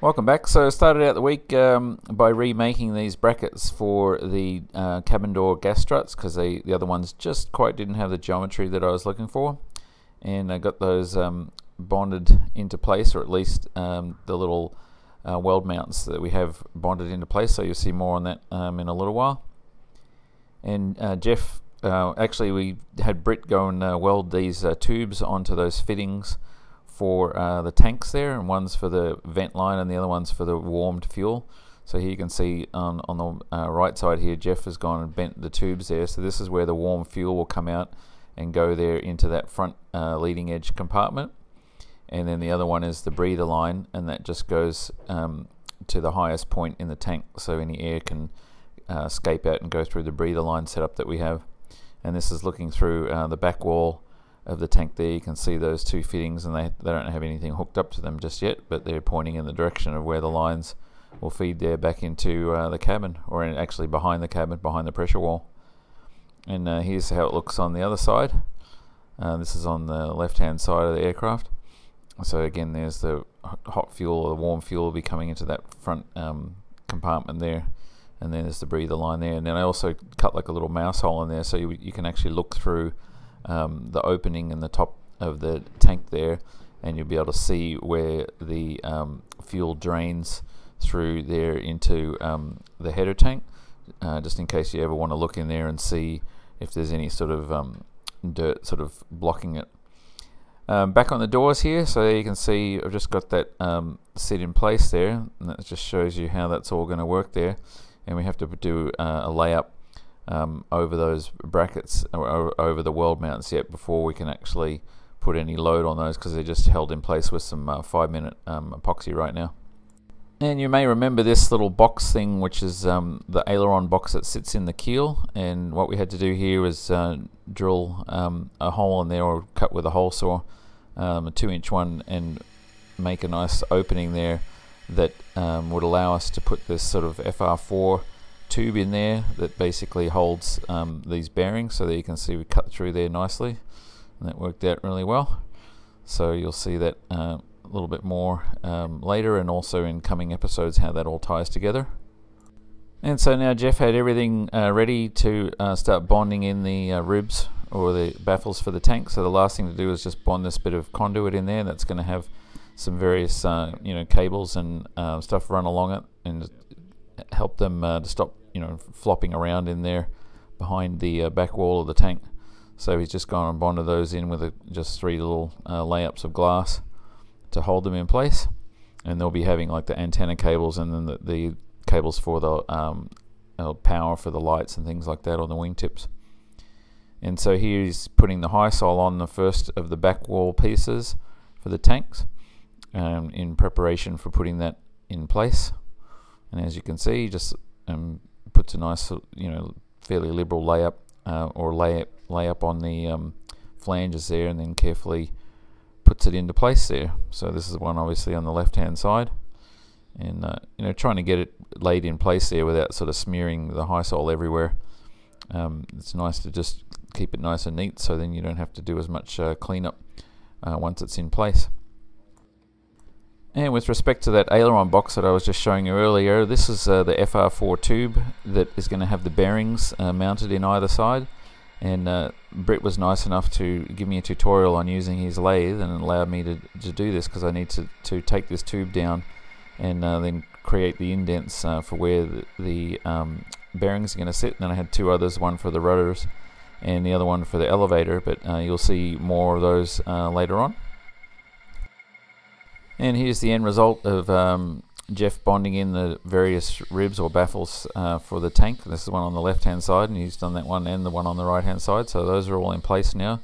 Welcome back. So I started out the week by remaking these brackets for the cabin door gas struts because the other ones just quite didn't have the geometry that I was looking for, and I got those bonded into place, or at least the little weld mounts that we have bonded into place, so you'll see more on that in a little while. And Jeff, actually we had Britt go and weld these tubes onto those fittings for the tanks there, and one's for the vent line and the other one's for the warmed fuel. So here you can see on the right side here, Jeff has gone and bent the tubes there, so this is where the warm fuel will come out and go there into that front leading edge compartment. And then the other one is the breather line, and that just goes to the highest point in the tank, so any air can escape out and go through the breather line setup that we have. And this is looking through the back wall of the tank there. You can see those two fittings, and they don't have anything hooked up to them just yet, but they're pointing in the direction of where the lines will feed there back into the cabin, or actually behind the cabin, behind the pressure wall. And here's how it looks on the other side. This is on the left hand side of the aircraft. So again, there's the hot fuel or the warm fuel will be coming into that front compartment there, and then there's the breather line there. And then I also cut like a little mouse hole in there, so you can actually look through the opening in the top of the tank there, and you'll be able to see where the fuel drains through there into the header tank, just in case you ever want to look in there and see if there's any sort of dirt sort of blocking it. Back on the doors here, so you can see I've just got that set in place there, and that just shows you how that's all going to work there. And we have to do a layup over those brackets, or over the weld mounts yet, before we can actually put any load on those, because they're just held in place with some 5-minute epoxy right now. And you may remember this little box thing, which is the Aileron box that sits in the keel, and what we had to do here was drill a hole in there, or cut with a hole saw, a 2-inch one, and make a nice opening there that would allow us to put this sort of FR4 tube in there that basically holds these bearings, so that you can see we cut through there nicely, and that worked out really well. So you'll see that a little bit more later, and also in coming episodes, how that all ties together. And so now Jeff had everything ready to start bonding in the ribs, or the baffles for the tank. So the last thing to do is just bond this bit of conduit in there. That's going to have some various cables and stuff run along it, and help them to stop flopping around in there behind the back wall of the tank. So he's just gone and bonded those in with just 3 little layups of glass to hold them in place, and they'll be having like the antenna cables, and then the cables for the power for the lights and things like that on the wingtips. And so here he's putting the high sole on the first of the back wall pieces for the tanks, in preparation for putting that in place. And as you can see, he just puts a nice, fairly liberal layup, or layup on the flanges there, and then carefully puts it into place there. So this is one obviously on the left hand side, and trying to get it laid in place there without sort of smearing the high sole everywhere. It's nice to just keep it nice and neat, so then you don't have to do as much cleanup once it's in place. And with respect to that Aileron box that I was just showing you earlier, this is the FR4 tube that is going to have the bearings mounted in either side. And Britt was nice enough to give me a tutorial on using his lathe, and allowed me to do this, because I need to take this tube down and then create the indents for where the bearings are going to sit. And then I had 2 others, one for the rudders and the other one for the elevator, but you'll see more of those later on. And here's the end result of Jeff bonding in the various ribs or baffles for the tank. This is the one on the left hand side, and he's done that one and the one on the right hand side, so those are all in place now.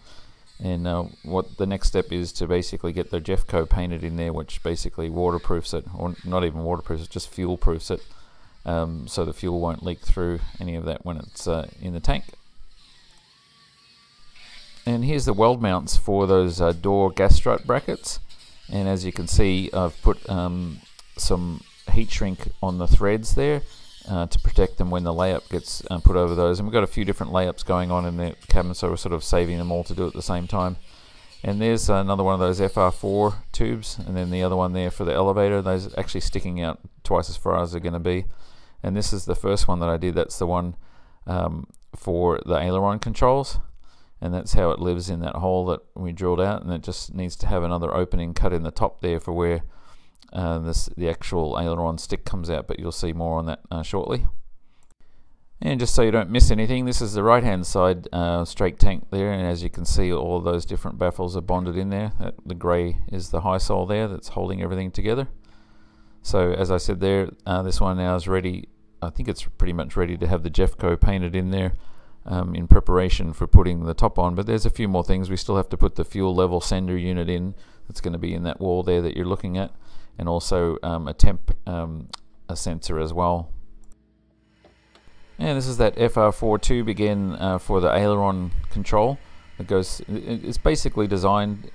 And what the next step is to basically get the Jeffco painted in there, which basically waterproofs it, or not even waterproofs it, just fuel proofs it, so the fuel won't leak through any of that when it's in the tank. And here's the weld mounts for those door gas strut brackets. And as you can see, I've put some heat shrink on the threads there to protect them when the layup gets put over those. And we've got a few different layups going on in the cabin, so we're sort of saving them all to do at the same time. And there's another one of those FR4 tubes, and then the other one there for the elevator. Those are actually sticking out twice as far as they're going to be. And this is the first one that I did. That's the one for the aileron controls, and that's how it lives in that hole that we drilled out. And it just needs to have another opening cut in the top there for where the actual aileron stick comes out, but you'll see more on that shortly. And just so you don't miss anything, this is the right hand side strake tank there, and as you can see, all of those different baffles are bonded in there. The grey is the high sole there that's holding everything together. So as I said there, this one now is ready. I think it's pretty much ready to have the Jeffco painted in there in preparation for putting the top on. But there's a few more things. We still have to put the fuel level sender unit in. That's going to be in that wall there that you're looking at, and also a temp a sensor as well. And this is that FR4 tube again for the aileron control. It's basically designed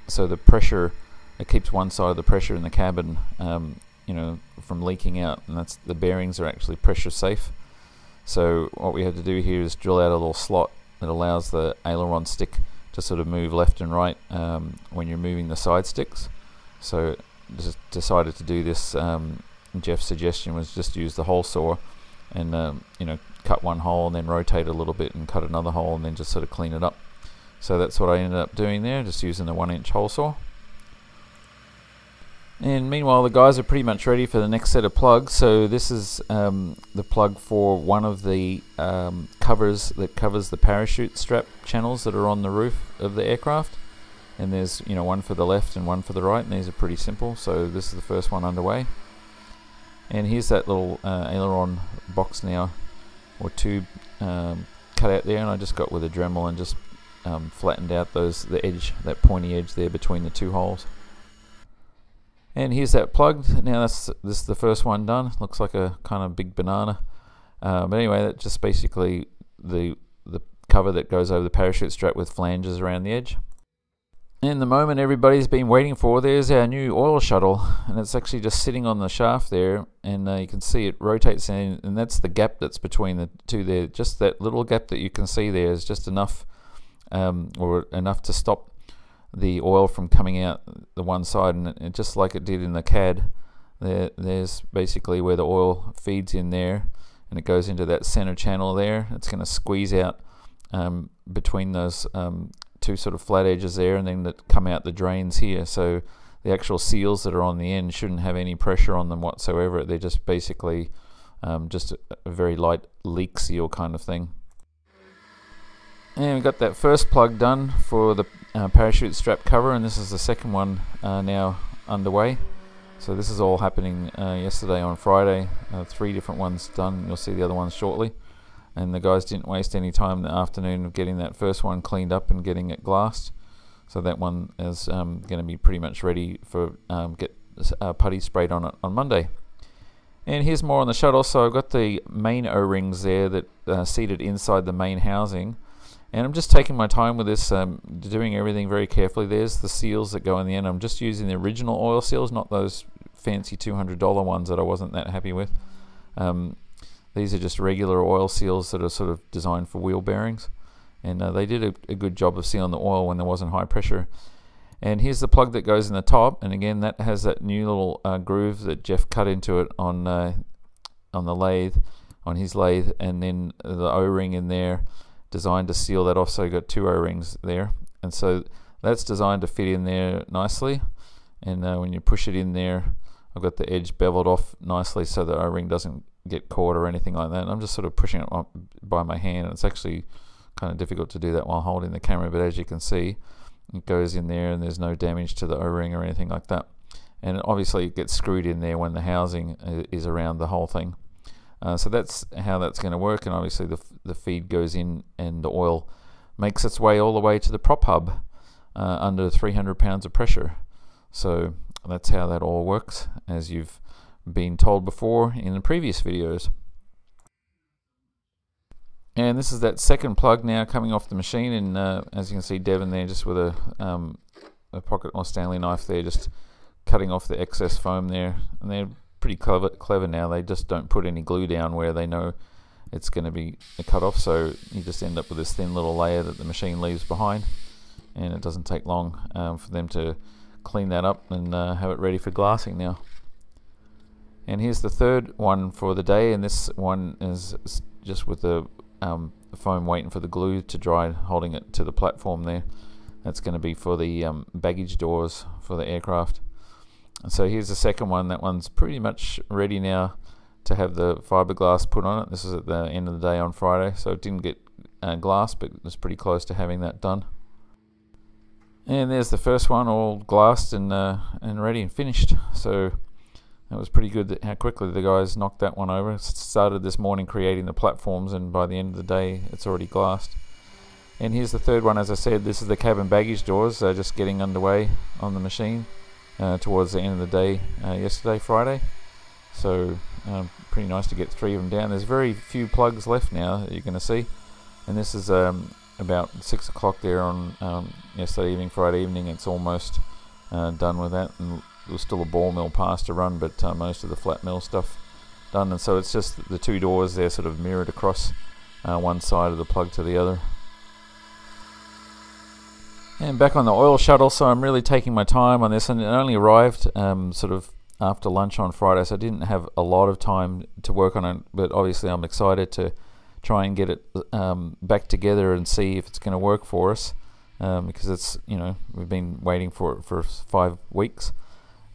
so the pressure, it keeps one side of the pressure in the cabin from leaking out, and that's the bearings are actually pressure safe. So what we had to do here is drill out a little slot that allows the aileron stick to sort of move left and right when you're moving the side sticks. So just decided to do this. Jeff's suggestion was just use the hole saw and cut one hole and then rotate a little bit and cut another hole and then just sort of clean it up. So that's what I ended up doing there, just using the 1-inch hole saw. And meanwhile, the guys are pretty much ready for the next set of plugs. So this is the plug for one of the covers that covers the parachute strap channels that are on the roof of the aircraft. And there's one for the left and one for the right, and these are pretty simple. So this is the first one underway. And here's that little aileron box now, or tube cut out there, and I just got with a Dremel and just flattened out the edge, that pointy edge there between the two holes. And here's that plugged. Now this is the first one done. Looks like a kind of big banana. But anyway, that's just basically the cover that goes over the parachute strap with flanges around the edge. And the moment everybody's been waiting for, there's our new oil shuttle, and it's actually just sitting on the shaft there, and you can see it rotates in, and that's the gap that's between the two there. Just that little gap that you can see there is just enough, or enough to stop the oil from coming out the one side, and just like it did in the CAD, there's basically where the oil feeds in there, and it goes into that center channel there. It's going to squeeze out between those two sort of flat edges there, and then that come out the drains here. So the actual seals that are on the end shouldn't have any pressure on them whatsoever. They're just basically just a very light leak seal kind of thing. And we got that first plug done for the parachute strap cover, and this is the second one now underway. So this is all happening yesterday on Friday. 3 different ones done. You'll see the other ones shortly. And the guys didn't waste any time in the afternoon of getting that first one cleaned up and getting it glassed. So that one is going to be pretty much ready for get putty sprayed on it on Monday. And here's more on the shuttle. So I've got the main O-rings there that seated inside the main housing. And I'm just taking my time with this, doing everything very carefully. There's the seals that go in the end. I'm just using the original oil seals, not those fancy $200 ones that I wasn't that happy with. These are just regular oil seals that are sort of designed for wheel bearings. And they did a good job of sealing the oil when there wasn't high pressure. And here's the plug that goes in the top. And again, that has that new little groove that Jeff cut into it on the lathe, on his lathe. And then the O-ring in there, designed to seal that off. So you got 2 O-rings there. And so that's designed to fit in there nicely. And when you push it in there, I've got the edge beveled off nicely so the O-ring doesn't get caught or anything like that. I'm just sort of pushing it up by my hand. It's actually kind of difficult to do that while holding the camera, but as you can see, it goes in there and there's no damage to the O-ring or anything like that. And obviously it gets screwed in there when the housing is around the whole thing. So that's how that's going to work, and obviously the feed goes in and the oil makes its way all the way to the prop hub under 300 pounds of pressure. So that's how that all works, as you've been told before in the previous videos. And this is that second plug now coming off the machine, and as you can see, Devon there just with a pocket or Stanley knife there, just cutting off the excess foam there. And they're pretty clever now. They just don't put any glue down where they know it's going to be cut off, so you just end up with this thin little layer that the machine leaves behind. and it doesn't take long for them to clean that up and have it ready for glassing now. And here's the third one for the day, and this one is just with the foam waiting for the glue to dry, holding it to the platform there. That's going to be for the baggage doors for the aircraft. And so here's the second one. That one's pretty much ready now to have the fiberglass put on it. This is at the end of the day on Friday, so it didn't get glass, but it was pretty close to having that done. And there's the first one, all glassed and ready and finished. So that was pretty good how quickly the guys knocked that one over. Started this morning creating the platforms, and by the end of the day it's already glassed. And here's the third one. As I said, this is the cabin baggage doors, just getting underway on the machine towards the end of the day yesterday, Friday. So pretty nice to get 3 of them down. There's very few plugs left now that you're going to see, and this is about 6 o'clock there on yesterday evening, Friday evening. It's almost done with that, and there was still a ball mill pass to run, but most of the flat mill stuff done. And so it's just the 2 doors there sort of mirrored across one side of the plug to the other. And back on the oil shuttle, so I'm really taking my time on this, and it only arrived sort of after lunch on Friday, so I didn't have a lot of time to work on it, but obviously I'm excited to try and get it back together and see if it's going to work for us, because it's, you know, we've been waiting for it for 5 weeks.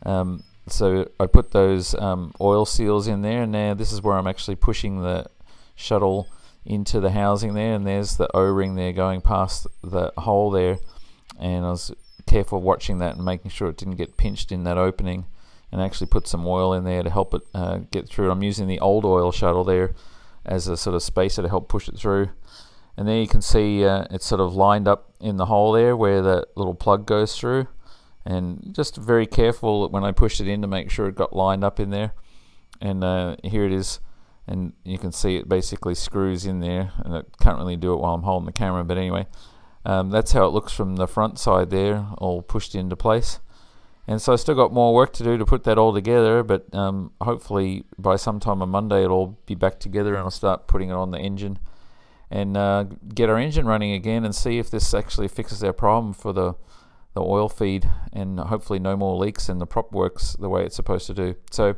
So I put those oil seals in there, and now this is where I'm actually pushing the shuttle into the housing there, and there's the O-ring there going past the hole there, and I was careful watching that and making sure it didn't get pinched in that opening, and actually put some oil in there to help it get through. I'm using the old oil shuttle there as a sort of spacer to help push it through. And there you can see it's sort of lined up in the hole there where the little plug goes through, and just very careful when I pushed it in to make sure it got lined up in there. And here it is, and you can see it basically screws in there, and I can't really do it while I'm holding the camera, but anyway, that's how it looks from the front side there, all pushed into place. And so I still got more work to do to put that all together, but hopefully by sometime on Monday it'll be back together, and I'll start putting it on the engine and get our engine running again, and see if this actually fixes our problem for the oil feed, and hopefully no more leaks and the prop works the way it's supposed to do. So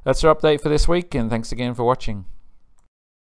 that's our update for this week, and thanks again for watching.